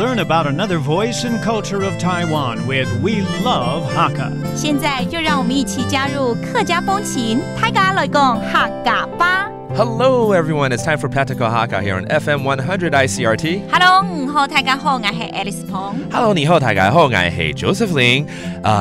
learn about another voice and culture of Taiwan with We Love Hakka. 现在就让我们一起加入客家风情，大家来讲客家吧。Hello, everyone. It's time for Icrt Hakka here on FM 100 Icrt. Hello, 你好，大家好，我是 Alice Pong. Hello, 你好，大家好，我是 Joseph Ling.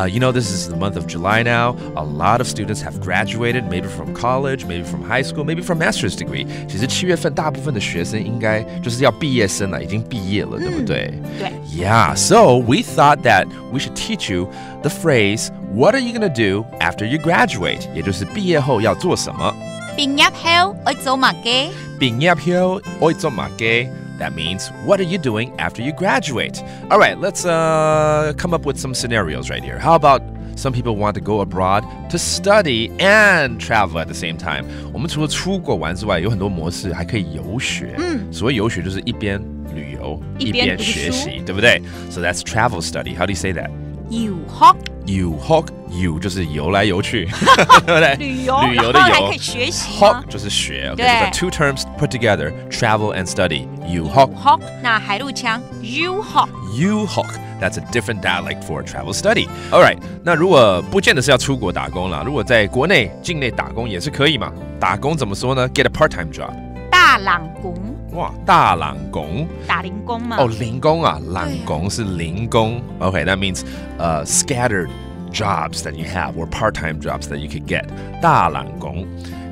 You know, this is the month of July now. A lot of students have graduated, maybe from college, maybe from high school, maybe from master's degree. 其实7月份大部分的学生应该就是要毕业生了，已经毕业了，对不对？对。Yeah, so we thought that we should teach you the phrase, what are you going to do after you graduate? 也就是毕业后要做什么。毕业後要做乜嘅？畢業後要做乜嘅? That means, what are you doing after you graduate? All right, let's come up with some scenarios right here. How about some people want to go abroad to study and travel at the same time? 我们除了出国玩之外，有很多模式还可以游学。所谓游学就是一边旅游一边学习，对不对？ So that's travel study. How do you say that? 遊學。遊學就是游来游去，对不对？旅遊的游，還可以學習學就是學。Okay, so the two terms put together, travel and study. 遊學。那海陸腔遊學。遊學 That's a different dialect for travel study. All right, 那如果不見得是要出國打工啦，如果在國內境內打工也是可以嘛？打工怎麼說呢？ Get a part-time job. 打零工。哇，打零工。打零工嘛？哦，零工啊，零工是零工。Okay, that means scattered jobs that you have or part-time jobs that you could get. 打零工。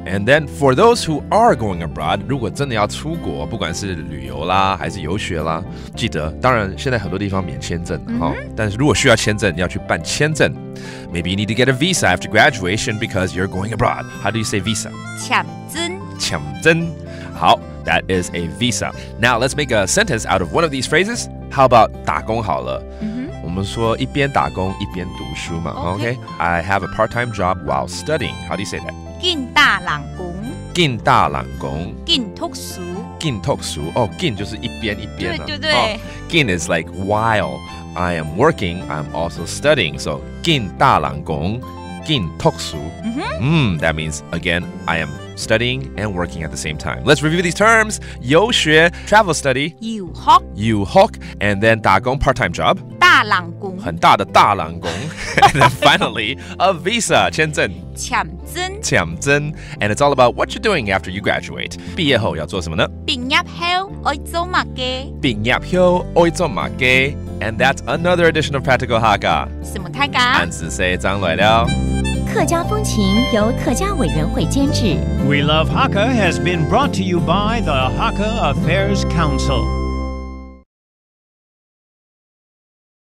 And then for those who are going abroad, 如果真的要出国，不管是旅游啦还是游学啦，记得，当然现在很多地方免签证但是如果需要签证，要去办签证。Maybe you need to get a visa after graduation because you're going abroad. How do you say visa? 簽證。簽證。好。That is a visa. Now let's make a sentence out of one of these phrases. How about 打工好了？我们说一边打工一边读書嘛。Okay. I have a part-time job while studying. How do you say that? 兼打零工。兼打零工。兼讀書。兼讀書。哦，兼就是一邊一邊啊。對。兼 is like while I am working, I'm also studying. So 兼打零工。兼讀書. That means, again, I am studying and working at the same time. Let's review these terms. 遊學, travel study. 遊學. 遊學, and then 打工, part-time job. 打零工. 很大的大零工. And then finally, a visa, 簽證. 簽證. 簽證. And it's all about what you're doing after you graduate. 畢業後要做什麼呢？畢業後要做乜嘅？畢業後要做乜嘅? And that's another edition of Icrt Hakka. 什麼大家？安子 say 張來了。客家風情由客家委員會監製。 We Love Hakka has been brought to you by the Hakka Affairs Council.